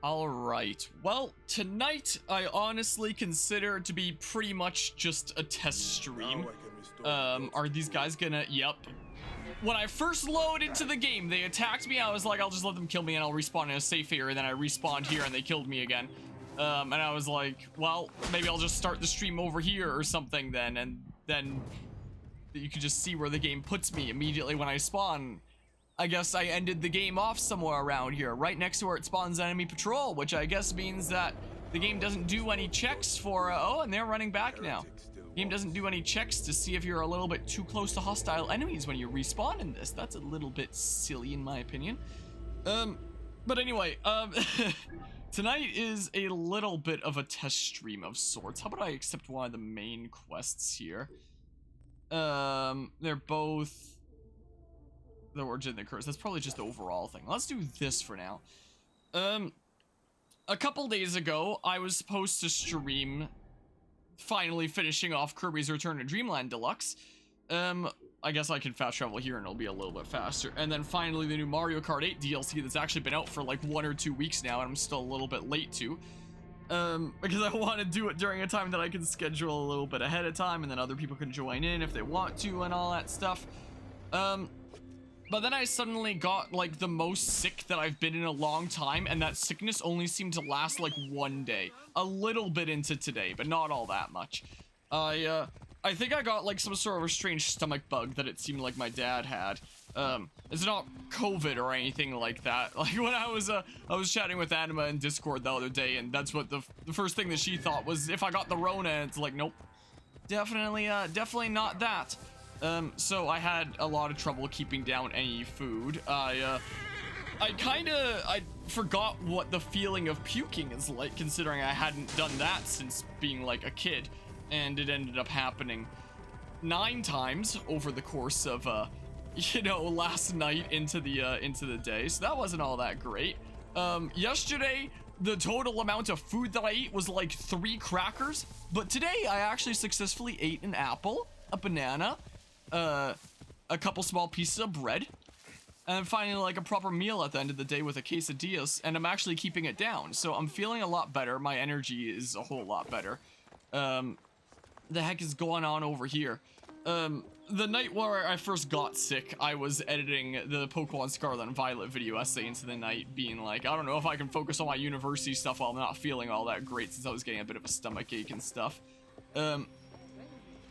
Alright, well, tonight I honestly consider to be pretty much just a test stream. Are these guys gonna... Yep. When I first loaded into the game, they attacked me. I was like, I'll just let them kill me and I'll respawn in a safe area. Then I respawned here and they killed me again. And I was like, well, maybe I'll just start the stream over here or something then. And then you can just see where the game puts me immediately when I spawn. I guess I ended the game off somewhere around here, right next to where it spawns enemy patrol, which I guess means that the game doesn't do any checks for, oh, and they're running back now. The game doesn't do any checks to see if you're a little bit too close to hostile enemies when you respawn in this. That's a little bit silly in my opinion. But anyway, tonight is a little bit of a test stream of sorts. How about I accept one of the main quests here? They're both the origin of the curse. That's probably just the overall thing. Let's do this for now. A couple days ago, I was supposed to stream finally finishing off Kirby's Return to Dreamland Deluxe. I guess I can fast travel here and it'll be a little bit faster. And then finally the new Mario Kart 8 DLC that's actually been out for like 1 or 2 weeks now, and I'm still a little bit late to. Because I want to do it during a time that I can schedule a little bit ahead of time, and then other people can join in if they want to and all that stuff. But then I suddenly got like the most sick that I've been in a long time, and that sickness only seemed to last like 1 day. A little bit into today, but not all that much. I think I got like some sort of a strange stomach bug that it seemed like my dad had. It's not COVID or anything like that. Like when I was chatting with Anima in Discord the other day, and that's what the first thing that she thought was if I got the Rona, and it's like, nope. Definitely not that. So I had a lot of trouble keeping down any food. I forgot what the feeling of puking is like, considering I hadn't done that since being like a kid, and it ended up happening 9 times over the course of, you know, last night into the day. So that wasn't all that great. Yesterday, the total amount of food that I ate was like 3 crackers, but today I actually successfully ate an apple, a banana, a couple small pieces of bread, and finally like a proper meal at the end of the day with a quesadillas, and I'm actually keeping it down, so I'm feeling a lot better. My energy is a whole lot better. The heck is going on over here? The night where I first got sick, I was editing the Pokemon Scarlet and Violet video essay into the night, being like, I don't know if I can focus on my university stuff while I'm not feeling all that great, since I was getting a bit of a stomach ache and stuff.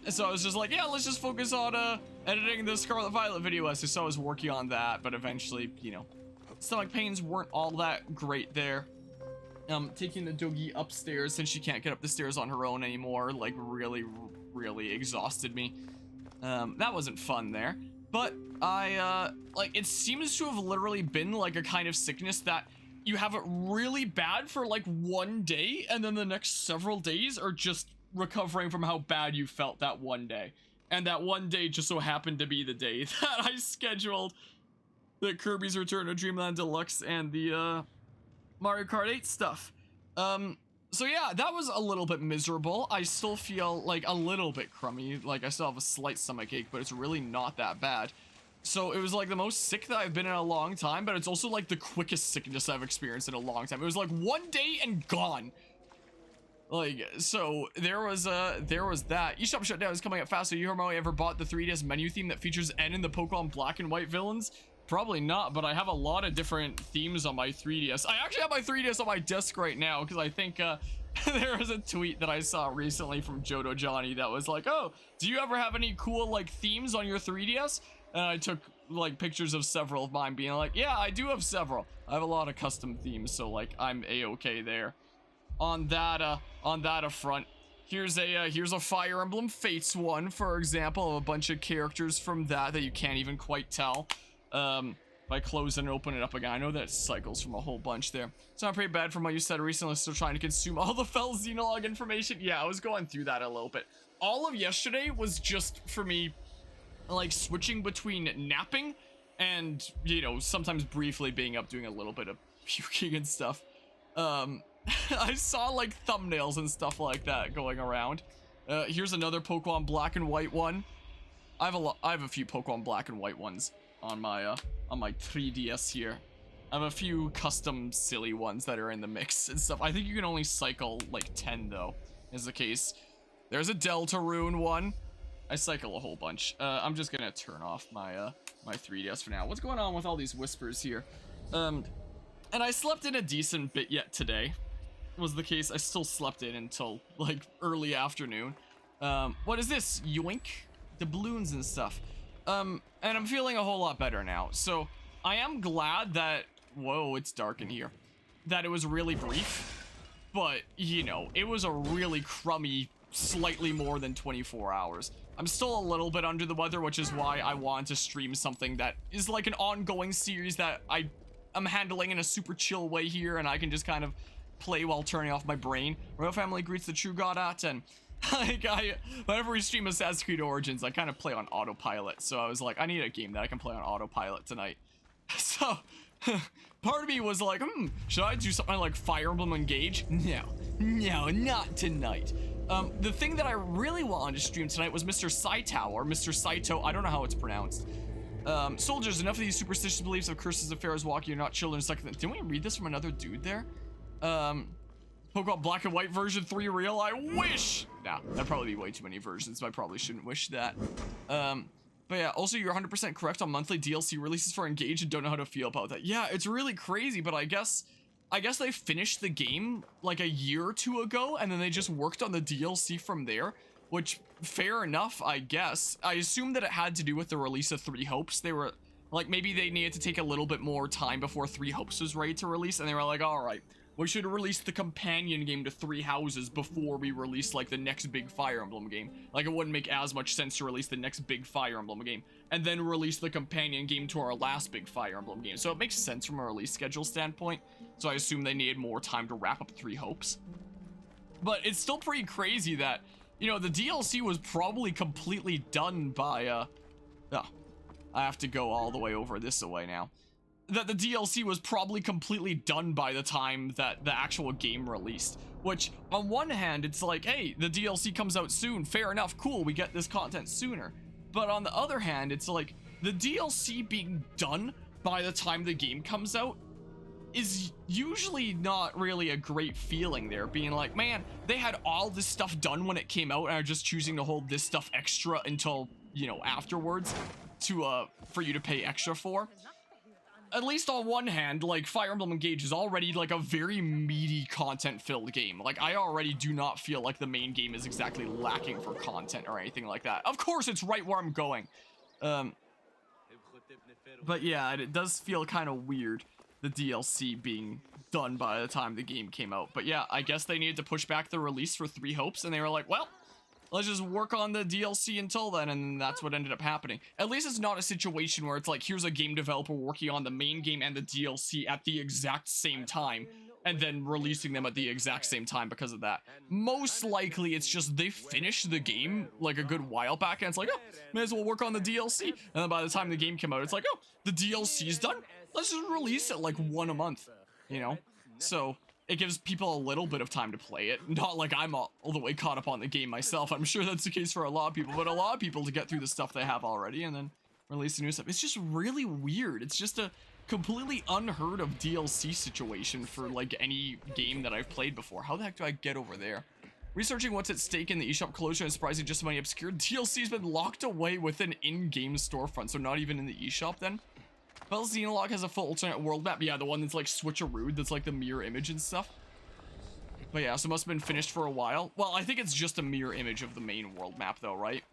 So I was just like, yeah, let's just focus on editing the Scarlet Violet video essay. So I was working on that, but eventually, you know, stomach pains weren't all that great there. Taking the doggy upstairs since she can't get up the stairs on her own anymore, like really exhausted me. That wasn't fun there. But like, it seems to have literally been like a kind of sickness that you have it really bad for like 1 day, and then the next several days are just recovering from how bad you felt that 1 day. And that 1 day just so happened to be the day that I scheduled the Kirby's Return to Dreamland Deluxe and the Mario Kart 8 stuff. So yeah, that was a little bit miserable. I still feel like a little bit crummy, like I still have a slight stomach ache, but it's really not that bad. So it was like the most sick that I've been in a long time, but it's also like the quickest sickness I've experienced in a long time. It was like 1 day and gone. Like, so there was that. eShop Shutdown is coming up fast. So you ever bought the 3DS menu theme that features N in the Pokemon Black and White villains? Probably not, but I have a lot of different themes on my 3DS. I actually have my 3DS on my desk right now, because I think there was a tweet that I saw recently from Jodo Johnny that was like, oh, do you ever have any cool like themes on your 3DS? And I took like pictures of several of mine, being like, yeah, I do have several. I have a lot of custom themes, so like I'm a-okay there. On that front, here's a Fire Emblem Fates one, for example, of a bunch of characters from that you can't even quite tell. If I close and open it up again, I know that it cycles from a whole bunch there. It's not pretty bad from what you said recently, still trying to consume all the Fel Xenolog information. Yeah, I was going through that a little bit. All of yesterday was just for me, like, switching between napping and, you know, sometimes briefly being up doing a little bit of puking and stuff. I saw like thumbnails and stuff like that going around. Here's another Pokemon Black and White one. I have a few Pokemon Black and White ones on my 3DS here. I have a few custom silly ones that are in the mix and stuff. I think you can only cycle like 10 though, is the case. There's a Deltarune one. I cycle a whole bunch. I'm just gonna turn off my my 3DS for now. What's going on with all these whispers here? And I slept in a decent bit yet today. Was the case. I still slept in until like early afternoon. What is this? Yoink? The balloons and stuff. And I'm feeling a whole lot better now. So I am glad that, whoa, it's dark in here, that it was really brief. But, you know, it was a really crummy, slightly more than 24 hours. I'm still a little bit under the weather, which is why I want to stream something that is like an ongoing series that I'm handling in a super chill way here, and I can just kind of play while turning off my brain. Royal Family greets the true god Aten. Like, whenever we stream Assassin's Creed Origins, I kind of play on autopilot. So I was like, I need a game that I can play on autopilot tonight. So, part of me was like, should I do something like Fire Emblem Engage? No, not tonight. The thing that I really wanted to stream tonight was Mr. Saito, or Mr. Saito, I don't know how it's pronounced. Soldiers, enough of these superstitious beliefs of curses of Pharaohs walking, you're not children. Didn't we read this from another dude there? Pokemon Black and White version 3 real? I wish! Nah, that'd probably be way too many versions, so I probably shouldn't wish that. But yeah, also you're 100% correct on monthly DLC releases for Engage and don't know how to feel about that. Yeah, it's really crazy, but I guess they finished the game like a year or two ago, and then they just worked on the DLC from there, which, fair enough, I guess. I assume that it had to do with the release of Three Hopes. They were, like, maybe they needed to take a little bit more time before Three Hopes was ready to release, and they were like, alright, we should release the companion game to Three Houses before we release, like, the next big Fire Emblem game. Like, it wouldn't make as much sense to release the next big Fire Emblem game, and then release the companion game to our last big Fire Emblem game. So it makes sense from a release schedule standpoint, so I assume they needed more time to wrap up Three Hopes. But it's still pretty crazy that, you know, the DLC was probably completely done by, oh, I have to go all the way over this way now. That the DLC was probably completely done by the time that the actual game released. Which, on one hand, it's like, hey, the DLC comes out soon, fair enough, cool, we get this content sooner. But on the other hand, it's like, the DLC being done by the time the game comes out is usually not really a great feeling there, being like, man, they had all this stuff done when it came out and are just choosing to hold this stuff extra until, you know, afterwards to, for you to pay extra for. At least on one hand, like, Fire Emblem Engage is already, like, a very meaty, content-filled game. Like, I already do not feel like the main game is exactly lacking for content or anything like that. Of course, it's right where I'm going. But yeah, it does feel kind of weird, the DLC being done by the time the game came out. But yeah, I guess they needed to push back the release for Three Hopes, and they were like, well, let's just work on the DLC until then, and that's what ended up happening. At least it's not a situation where it's like, here's a game developer working on the main game and the DLC at the exact same time, and then releasing them at the exact same time because of that. Most likely, it's just they finished the game, like, a good while back, and it's like, oh, may as well work on the DLC. And then by the time the game came out, it's like, oh, the DLC's done? Let's just release it, like, one a month, you know? So it gives people a little bit of time to play it. Not like I'm all the way caught up on the game myself. I'm sure that's the case for a lot of people, but a lot of people to get through the stuff they have already and then release the new stuff. It's just really weird. It's just a completely unheard of DLC situation for, like, any game that I've played before. How the heck do I get over there? Researching what's at stake in the eShop closure and surprising just how many obscure DLC's been locked away within in-game storefront, so not even in the eShop then? Well, Xenologue has a full alternate world map. Yeah, the one that's like switcheroo, that's like the mirror image and stuff. But yeah, so it must have been finished for a while. Well, I think it's just a mirror image of the main world map though, right?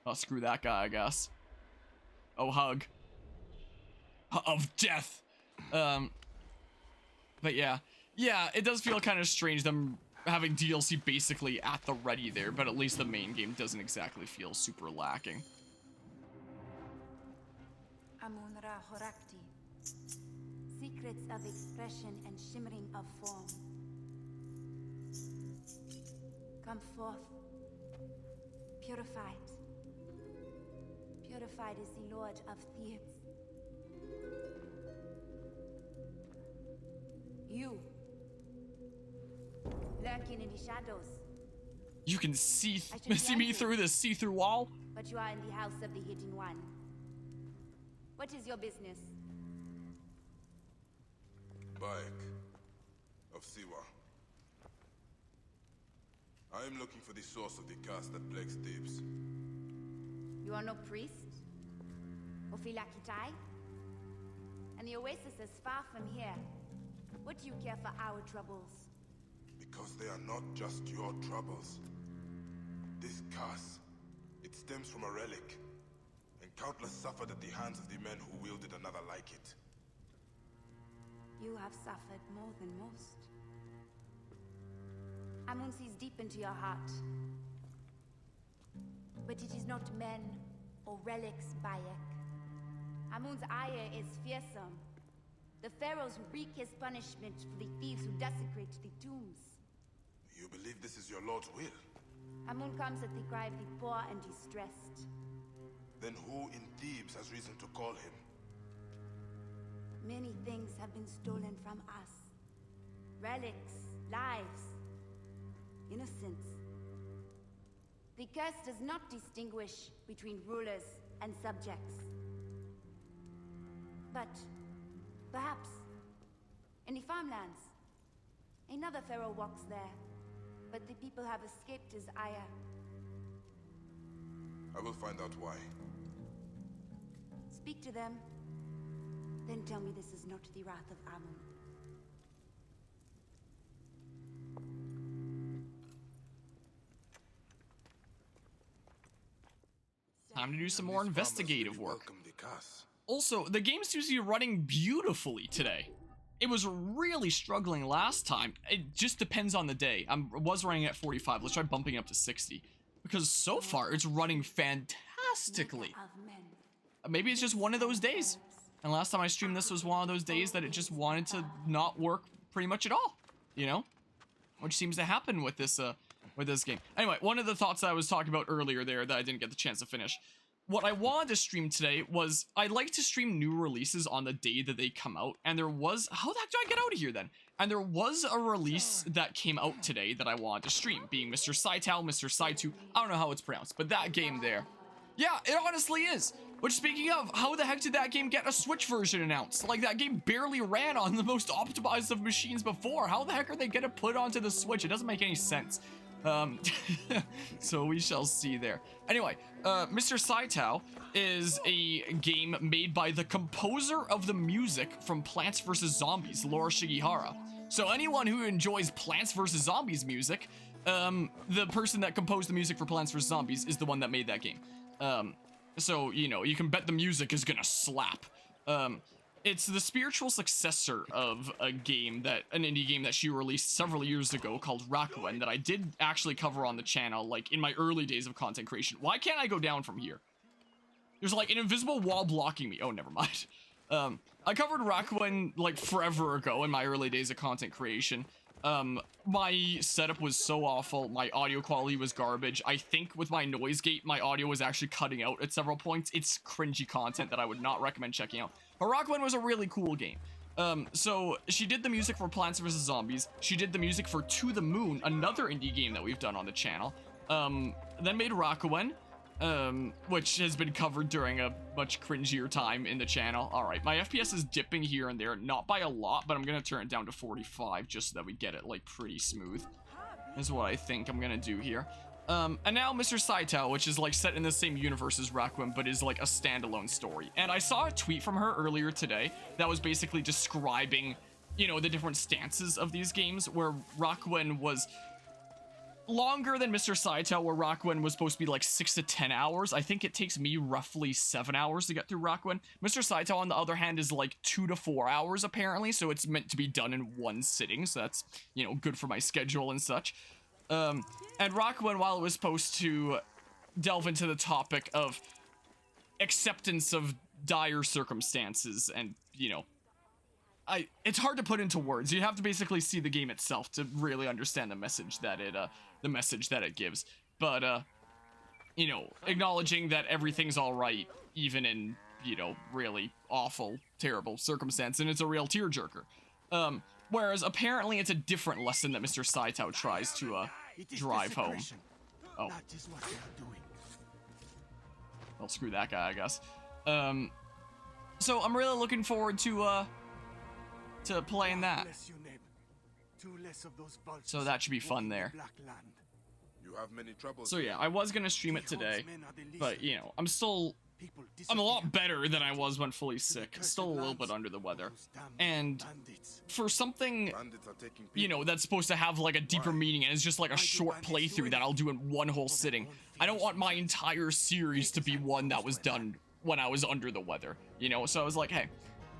Oh, screw that guy, I guess. Oh, hug. Of death. But yeah. Yeah, it does feel kind of strange them having DLC basically at the ready there, but at least the main game doesn't exactly feel super lacking. Amun-Ra Horakti. Secrets of expression and shimmering of form. Come forth. Purified. Purified is the Lord of Thebes. You. Lurking in the shadows. You can see me through this see-through wall? But you are in the house of the Hidden One. What is your business? of Siwa. I am looking for the source of the curse that plagues Thebes. You are no priest? Ophilakitai? And the oasis is far from here. What do you care for our troubles? Because they are not just your troubles. This curse, it stems from a relic. And countless suffered at the hands of the men who wielded another like it. You have suffered more than most. Amun sees deep into your heart. But it is not men or relics, Bayek. Amun's ire is fearsome. The Pharaohs who wreak his punishment for the thieves who desecrate the tombs. You believe this is your Lord's will? Amun comes at the cry of the poor and distressed. Then who in Thebes has reason to call him? Many things have been stolen from us. Relics, lives, innocence. The curse does not distinguish between rulers and subjects. But perhaps in the farmlands, another pharaoh walks there, but the people have escaped his ire. I will find out why. Speak to them, then tell me this is not the wrath of Amun. Time to do some more investigative work. Welcome the curse. Also, the game seems to be running beautifully today. It was really struggling last time. It just depends on the day. I was running at 45. Let's try bumping it up to 60. Because so far, it's running fantastically. Maybe it's just one of those days. And last time I streamed this was one of those days that it just wanted to not work pretty much at all. You know? Which seems to happen with this game. Anyway, one of the thoughts I was talking about earlier there that I didn't get the chance to finish. What I wanted to stream today was, I like to stream new releases on the day that they come out, and there was, how the heck do I get out of here then? And there was a release that came out today that I wanted to stream, being Mr. Saitao, Mr. Saitu, I don't know how it's pronounced, but that game there. Yeah, it honestly is. Which, speaking of, how the heck did that game get a Switch version announced? Like, that game barely ran on the most optimized of machines before. How the heck are they gonna put it onto the Switch? It doesn't make any sense. So we shall see there. Anyway, Mr. Saitao is a game made by the composer of the music from Plants vs. Zombies, Laura Shigihara. So anyone who enjoys Plants vs. Zombies music, the person that composed the music for Plants vs. Zombies is the one that made that game. So, you know, you can bet the music is gonna slap. It's the spiritual successor of an indie game that she released several years ago called Rakuen that I did actually cover on the channel, like, in my early days of content creation. Why can't I go down from here? There's, like, an invisible wall blocking me. Oh, never mind. I covered Rakuen, like, forever ago in my early days of content creation. My setup was so awful, my audio quality was garbage. I think with my noise gate, my audio was actually cutting out at several points. It's cringy content that I would not recommend checking out. But Rakuen was a really cool game. So she did the music for Plants vs. Zombies. She did the music for To the Moon, another indie game that we've done on the channel. Then made Rakuen, which has been covered during a much cringier time in the channel. All right, my FPS is dipping here and there, not by a lot, but I'm gonna turn it down to 45 just so that we get it like pretty smooth. Is what I think I'm gonna do here. And now Mr. Saitao, which is like set in the same universe as Rakuen, but is like a standalone story. And I saw a tweet from her earlier today that was basically describing, you know, the different stances of these games, where Rakuen was longer than Mr. Saitao, where Rakuen was supposed to be like 6 to 10 hours. I think it takes me roughly 7 hours to get through Rakuen. Mr. Saitao, on the other hand, is like 2 to 4 hours apparently, so it's meant to be done in one sitting, so that's, you know, good for my schedule and such. And Rakuen, while it was supposed to delve into the topic of acceptance of dire circumstances and, you know, it's hard to put into words. You have to basically see the game itself to really understand the message that it gives. But, you know, acknowledging that everything's all right, even in, you know, really awful, terrible circumstance, and it's a real tearjerker. Whereas apparently it's a different lesson that Mr. Saitao tries to drive home. Oh. Well, screw that guy, I guess. So I'm really looking forward to playing that. Two less of those vultures So that should be fun there. Black Land. You have many troubles. So yeah, I was gonna stream it today, but you know, I'm a lot better than I was when fully sick. Still a little bit under the weather. And for something, Bandits are taking you know, that's supposed to have like a deeper meaning and it's just like a short playthrough that I'll do in one whole sitting. I don't want my entire series to be one that was done when I was under the weather, you know? So I was like, hey,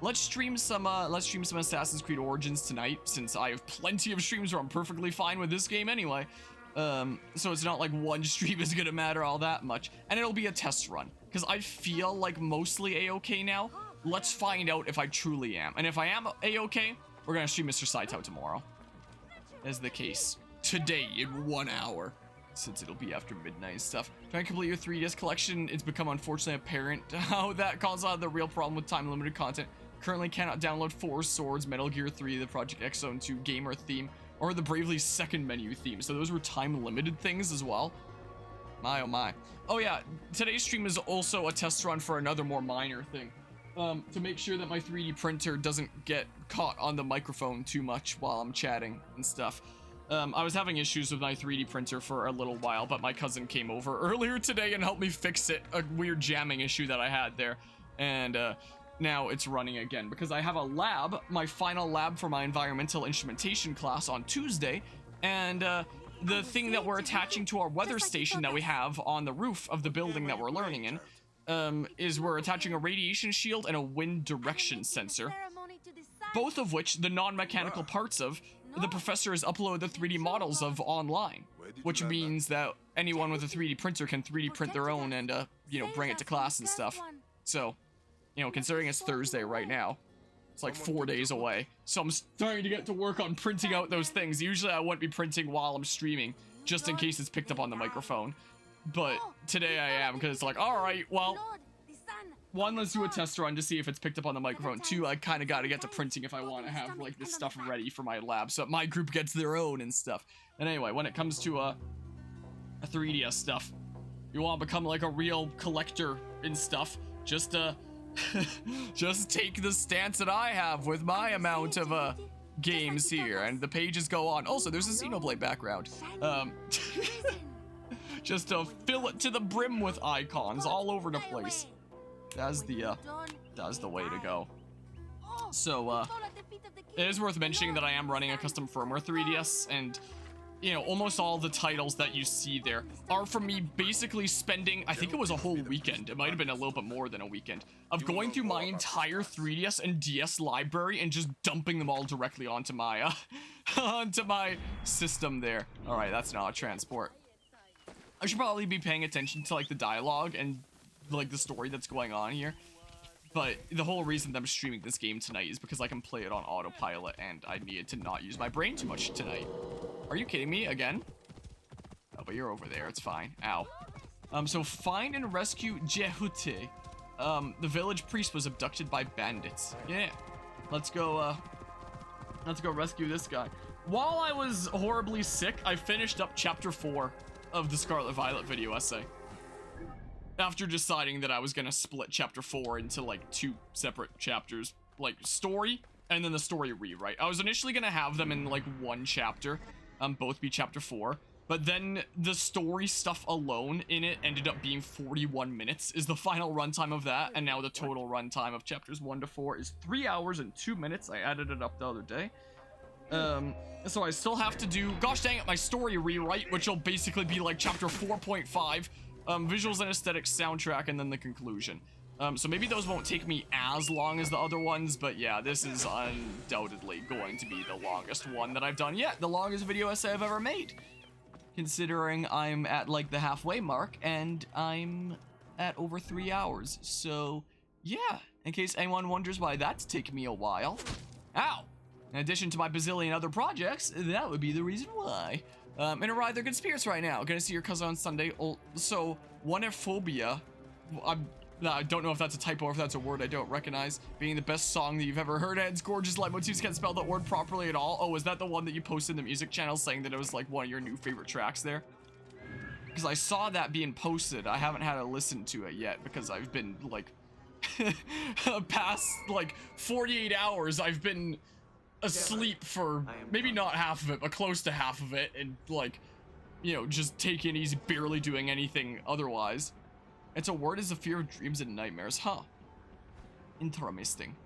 let's stream some Assassin's Creed Origins tonight, since I have plenty of streams where I'm perfectly fine with this game anyway. So it's not like one stream is gonna matter all that much, and it'll be a test run because I feel like mostly a-okay now. Let's find out if I truly am, and if I am a-okay, we're gonna stream Mr. Saito tomorrow, as the case today in 1 hour, since it'll be after midnight and stuff. Trying to complete your 3DS collection, it's become unfortunately apparent how that caused the real problem with time limited content. Currently cannot download Four Swords, Metal Gear 3, the Project X Zone 2 gamer theme, or the Bravely second menu theme. So those were time-limited things as well. My oh my. Oh yeah, today's stream is also a test run for another more minor thing. To make sure that my 3D printer doesn't get caught on the microphone too much while I'm chatting and stuff. I was having issues with my 3D printer for a little while, but my cousin came over earlier today and helped me fix it. A weird jamming issue that I had there. And, now it's running again because I have a lab, my final lab for my environmental instrumentation class on Tuesday, and the thing that we're attaching to our weather station that we have on the roof of the building that we're learning in is we're attaching a radiation shield and a wind direction sensor, both of which the non-mechanical parts of the professor has uploaded the 3D models of online, which means that anyone with a 3D printer can 3D print their own and you know, bring it to class and stuff. So, you know, considering it's Thursday right now, it's like 4 days away. So I'm starting to get to work on printing out those things. Usually I wouldn't be printing while I'm streaming, just in case it's picked up on the microphone. But today I am, because it's like, alright, well, one, let's do a test run to see if it's picked up on the microphone. Two, I kind of got to get to printing if I want to have, like, this stuff ready for my lab, so my group gets their own and stuff. And anyway, when it comes to, a 3DS stuff, you want to become, like, a real collector and stuff, just just take the stance that I have with my amount of games here, and the pages go on. Also, there's a Xenoblade background. Just to fill it to the brim with icons all over the place. That's the way to go. So it is worth mentioning that I am running a custom firmware 3DS, and you know, almost all the titles that you see there are from me basically spending, I think it was a whole weekend, it might have been a little bit more than a weekend, of going through my entire 3DS and DS library and just dumping them all directly onto my, onto my system there. Alright, that's not a transport. I should probably be paying attention to, like, the dialogue and, like, the story that's going on here. But the whole reason that I'm streaming this game tonight is because I can play it on autopilot, and I needed to not use my brain too much tonight. Are you kidding me? Again? Oh, but you're over there. It's fine. Ow. So find and rescue Jehute. The village priest was abducted by bandits. Yeah. Let's go rescue this guy. While I was horribly sick, I finished up chapter 4 of the Scarlet Violet video essay. After deciding that I was gonna split chapter 4 into, like, 2 separate chapters. Like, story, and then the story rewrite. I was initially gonna have them in, like, 1 chapter. Both be chapter 4, but then the story stuff alone in it ended up being 41 minutes is the final runtime of that, and now the total runtime of chapters 1 to 4 is 3 hours and 2 minutes. I added it up the other day. So I still have to do, gosh dang it, my story rewrite, which will basically be like chapter 4.5, visuals and aesthetics, soundtrack, and then the conclusion. So maybe those won't take me as long as the other ones, but yeah, this is undoubtedly going to be the longest one that I've done yet. The longest video essay I've ever made. Considering I'm at, like, the halfway mark, and I'm at over 3 hours. So, yeah, in case anyone wonders why that's taken me a while. Ow! In addition to my bazillion other projects, that would be the reason why. In a rather good spirits right now. Gonna see your cousin on Sunday. So, Onephobia, I don't know if that's a typo or if that's a word I don't recognize. Being the best song that you've ever heard, and it's gorgeous leitmotifs can't spell that word properly at all. Oh, is that the one that you posted in the music channel saying that it was like one of your new favorite tracks there? Because I saw that being posted. I haven't had to listen to it yet because I've been like past like 48 hours I've been asleep for maybe not half of it, but close to half of it, and like, you know, just taking it easy, barely doing anything otherwise. It's a word is the fear of dreams and nightmares, huh? Interesting.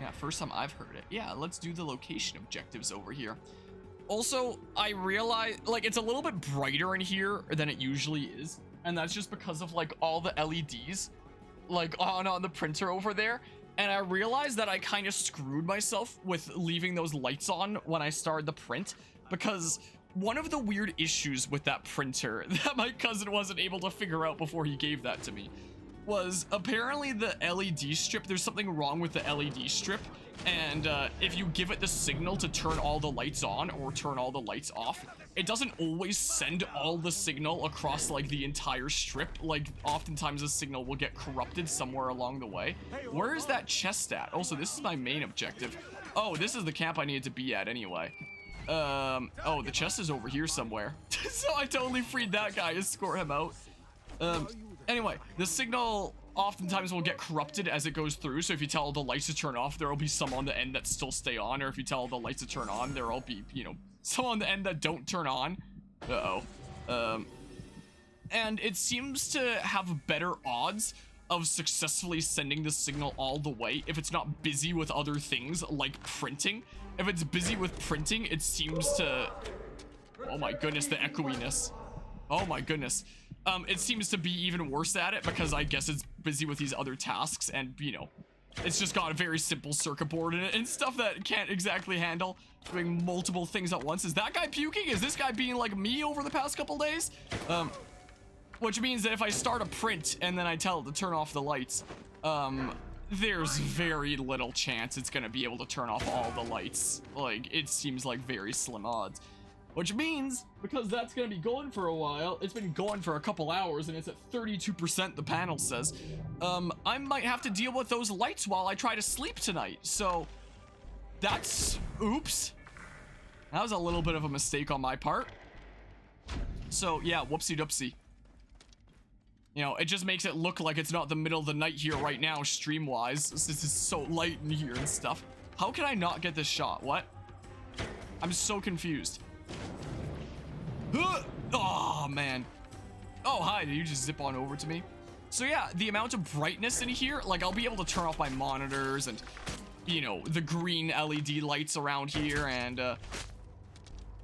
Yeah, first time I've heard it. Yeah, let's do the location objectives over here. Also, I realize, like, it's a little bit brighter in here than it usually is, and that's just because of, like, all the LEDs, like, on the printer over there. And I realized that I kind of screwed myself with leaving those lights on when I started the print, because one of the weird issues with that printer that my cousin wasn't able to figure out before he gave that to me was apparently the LED strip. There's something wrong with the LED strip, and if you give it the signal to turn all the lights on or turn all the lights off, it doesn't always send all the signal across like the entire strip. Like oftentimes the signal will get corrupted somewhere along the way. Where is that chest at? Also, this is my main objective. Oh, this is the camp I needed to be at anyway. Oh, the chest is over here somewhere. So I totally freed that guy to score him out. Anyway, the signal oftentimes will get corrupted as it goes through, so if you tell the lights to turn off, there will be some on the end that still stay on, or if you tell the lights to turn on, there will be, you know, some on the end that don't turn on. And it seems to have better odds of successfully sending the signal all the way if it's not busy with other things like printing. If it's busy with printing, it seems to... Oh my goodness, the echoiness. Oh my goodness. It seems to be even worse at it because I guess it's busy with these other tasks, and, you know, it's just got a very simple circuit board in it and stuff that it can't exactly handle doing multiple things at once. Is that guy puking? Is this guy being like me over the past couple days? Which means that if I start a print and then I tell it to turn off the lights, there's very little chance it's gonna be able to turn off all the lights. Like, it seems like very slim odds. Which means, because that's gonna be going for a while, it's been going for a couple hours and it's at 32%, the panel says, I might have to deal with those lights while I try to sleep tonight. So, that's, oops. That was a little bit of a mistake on my part. So, yeah, whoopsie doopsie. You know, it just makes it look like it's not the middle of the night here right now, stream-wise. This is so light in here and stuff. How can I not get this shot? What? I'm so confused. Oh, man. Oh, hi. Did you just zip on over to me? So, yeah, the amount of brightness in here, like, I'll be able to turn off my monitors and, you know, the green LED lights around here and,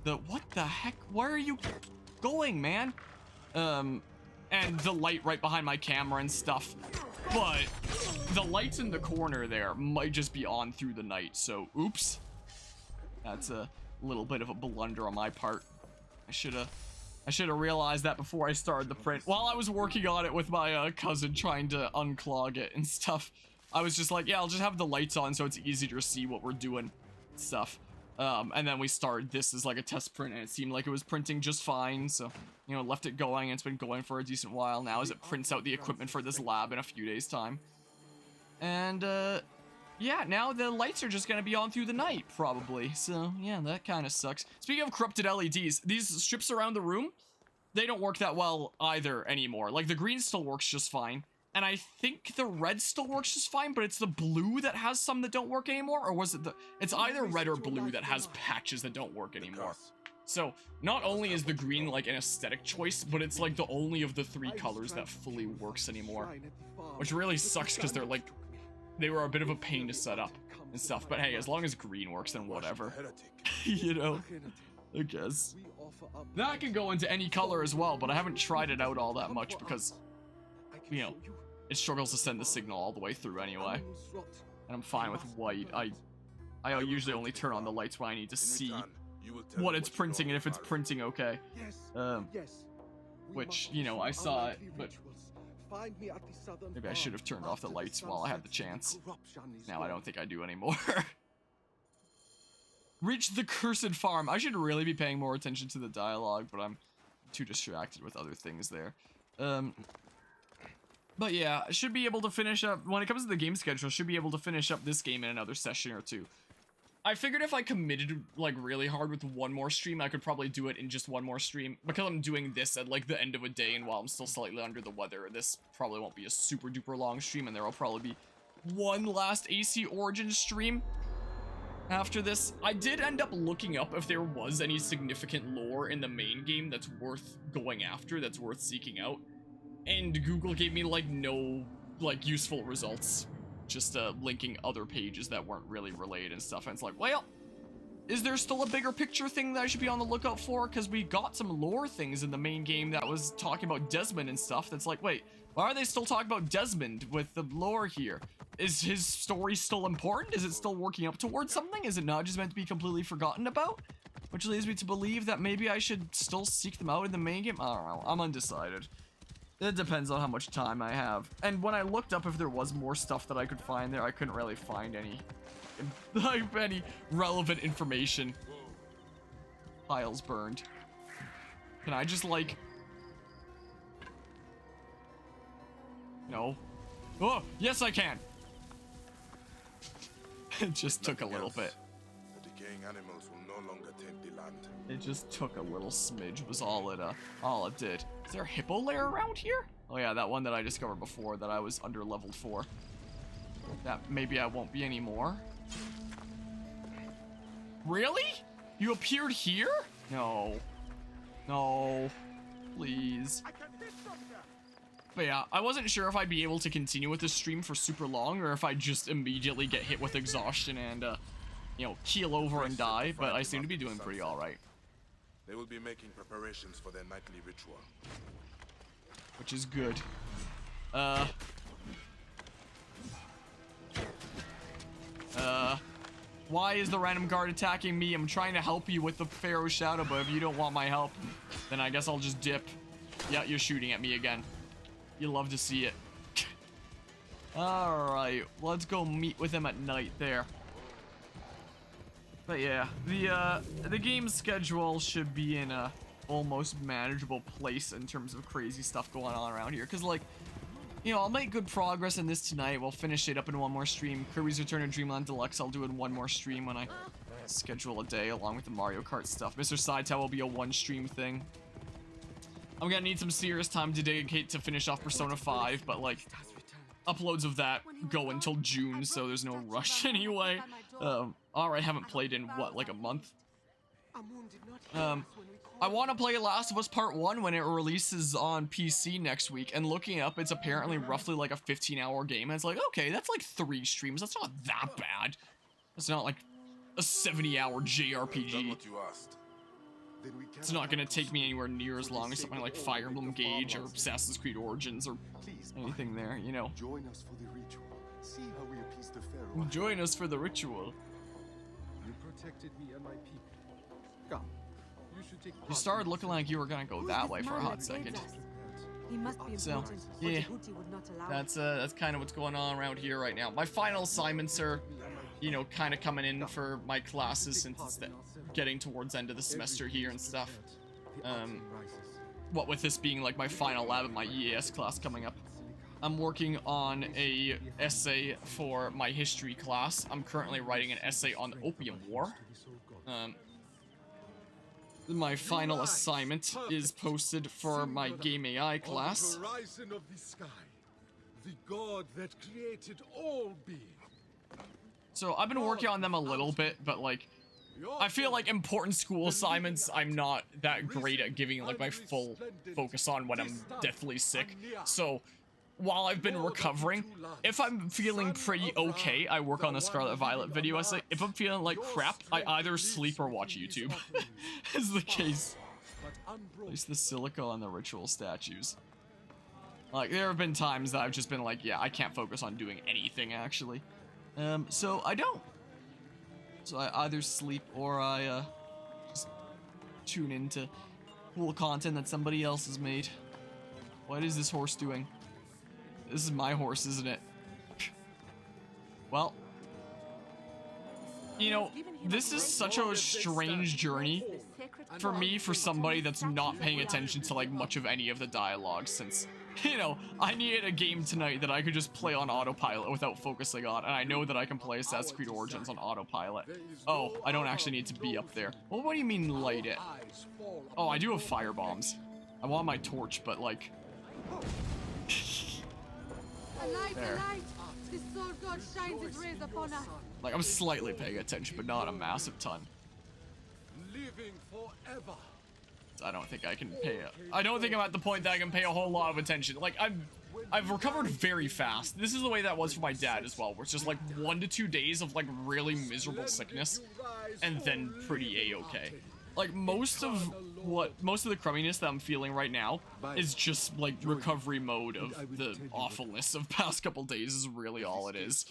what the heck? Where are you going, man? And the light right behind my camera and stuff. But the lights in the corner there might just be on through the night, so oops. That's a little bit of a blunder on my part. I should have realized that before I started the print. While I was working on it with my cousin trying to unclog it and stuff, I was just like, yeah, I'll just have the lights on so it's easier to see what we're doing and stuff. And then we started this as like a test print and it seemed like it was printing just fine, so, you know, left it going and it's been going for a decent while now as it prints out the equipment for this lab in a few days time. And yeah, now the lights are just gonna be on through the night probably, so yeah, that kind of sucks. Speaking of corrupted LEDs, these strips around the room, they don't work that well either anymore. Like the green still works just fine. And I think the red still works just fine, but it's the blue that has some that don't work anymore, or was it it's either red or blue that has patches that don't work anymore. So, not only is the green like an aesthetic choice, but it's like the only of the three colors that fully works anymore. Which really sucks because they were a bit of a pain to set up and stuff, but hey, as long as green works, then whatever. You know, I guess. That can go into any color as well, but I haven't tried it out all that much because, you know, it struggles to send the signal all the way through anyway. And I'm fine with white. I usually only turn on the lights when I need to see what it's printing and if it's printing okay. Which, you know, I saw it, but maybe I should have turned off the lights while I had the chance. Now I don't think I do anymore. Reach the cursed farm. I should really be paying more attention to the dialogue, but I'm too distracted with other things there. But yeah, I should be able to finish up, when it comes to the game schedule, I should be able to finish up this game in another session or two. I figured if I committed, like, really hard with one more stream, I could probably do it in just one more stream. Because I'm doing this at, like, the end of a day, and while I'm still slightly under the weather, this probably won't be a super duper long stream, and there will probably be one last AC Origins stream. after this. I did end up looking up if there was any significant lore in the main game that's worth going after, that's worth seeking out. And Google gave me, like, no, like, useful results. Just, linking other pages that weren't really related and stuff. And it's like, well, is there still a bigger picture thing that I should be on the lookout for? Because we got some lore things in the main game that was talking about Desmond and stuff. That's like, wait, why are they still talking about Desmond with the lore here? Is his story still important? Is it still working up towards something? Is it not just meant to be completely forgotten about? Which leads me to believe that maybe I should still seek them out in the main game. I don't know. I'm undecided. It depends on how much time I have. And when I looked up if there was more stuff that I could find there, I couldn't really find any, like, any relevant information. Piles burned. Can I just, like... No. Oh, yes I can! It just took a little bit. The decaying animals will no longer taint the land. It just took a little smidge was all it did. Is there a hippo lair around here? Oh yeah, that one that I discovered before that I was under leveled for. That maybe I won't be anymore. Really? You appeared here? No. No. Please. But yeah, I wasn't sure if I'd be able to continue with this stream for super long or if I'd just immediately get hit with exhaustion and, you know, keel over and die, but I seem to be doing pretty alright. They will be making preparations for their nightly ritual. Which is good. Why is the random guard attacking me? I'm trying to help you with the Pharaoh Shadow, but if you don't want my help, then I guess I'll just dip. Yeah, you're shooting at me again. You love to see it. Alright, let's go meet with him at night there. But yeah, the game schedule should be in a almost manageable place in terms of crazy stuff going on around here. Because, like, you know, I'll make good progress in this tonight. We'll finish it up in one more stream. Kirby's Return to Dreamland Deluxe, I'll do in one more stream when I schedule a day along with the Mario Kart stuff. Mr. Sidetown will be a one stream thing. I'm gonna need some serious time to dedicate to finish off Persona 5, but, like, uploads of that go until June, so there's no rush anyway. Alright, haven't played in, what, like a month? I want to play Last of Us Part 1 when it releases on PC next week, and looking up, it's apparently roughly like a 15-hour game, and it's like, okay, that's like 3 streams, that's not that bad. It's not like a 70-hour JRPG. It's not gonna take me anywhere near as long as something like Fire Emblem Gage or Assassin's Creed Origins or anything there, you know. Join us for the ritual. See how we appease the Pharaoh. Join us for the ritual. You protected me and my people. Come. You should take You started looking like you were gonna go that way for a hot second. He must be So, important. yeah, Djibouti would not allow it. that's kind of what's going on around here right now. My final assignments are, you know, kind of coming in for my classes since it's getting towards end of the semester here and stuff. What with this being like my final lab of my EAS class coming up. I'm working on a essay for my history class. I'm currently writing an essay on the Opium War. My final assignment is posted for my Game AI class. On the horizon of the sky, the god that created all being. So I've been working on them a little bit, but like, I feel like important school assignments I'm not that great at giving like my full focus on when I'm deathly sick. So while I've been recovering, if I'm feeling pretty okay, I work on the Scarlet Violet video essay. If I'm feeling like crap, I either sleep or watch YouTube. Is the case. Place the silica on the ritual statues. Like, there have been times that I've just been like, yeah, I can't focus on doing anything actually. So I don't. So I either sleep or I just tune into cool content that somebody else has made. What is this horse doing? This is my horse, isn't it? Well, you know, this is such a strange journey for me, for somebody that's not paying attention to like much of any of the dialogue, since, you know, I needed a game tonight that I could just play on autopilot without focusing on, and I know that I can play Assassin's Creed Origins on autopilot. Oh, I don't actually need to be up there. Well, what do you mean light it? Oh, I do have fire bombs. I want my torch, but like... A light, There. a light. The soul god shines his rays upon us. Like, I'm slightly paying attention, but not a massive ton. Living forever. I don't think I can pay I don't think I'm at the point that I can pay a whole lot of attention. Like, I've recovered very fast. This is the way that was for my dad as well, where it's just like 1 to 2 days of like really miserable sickness and then pretty a-okay. Like most of the crumminess that I'm feeling right now is just like recovery mode of the awfulness of past couple days is really all it is.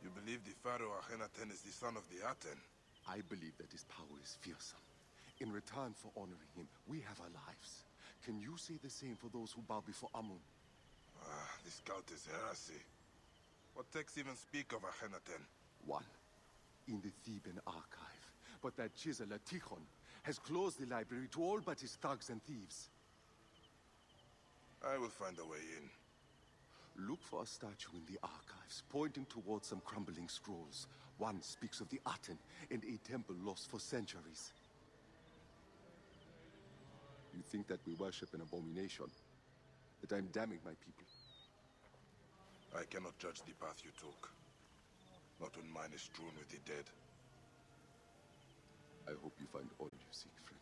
You believe the Pharaoh Akhenaten is the son of the Aten? I believe that his power is fearsome. In return for honoring him, we have our lives. Can you say the same for those who bow before Amun? Ah, this cult is heresy. What texts even speak of Akhenaten? One, in the Theban archive. But that chiseler Tikhon has closed the library to all but his thugs and thieves. I will find a way in. Look for a statue in the archives, pointing towards some crumbling scrolls. One speaks of the Aten and a temple lost for centuries. You think that we worship an abomination? That I'm damning my people? I cannot judge the path you took. Not when mine is strewn with the dead. I hope you find all you seek, friend.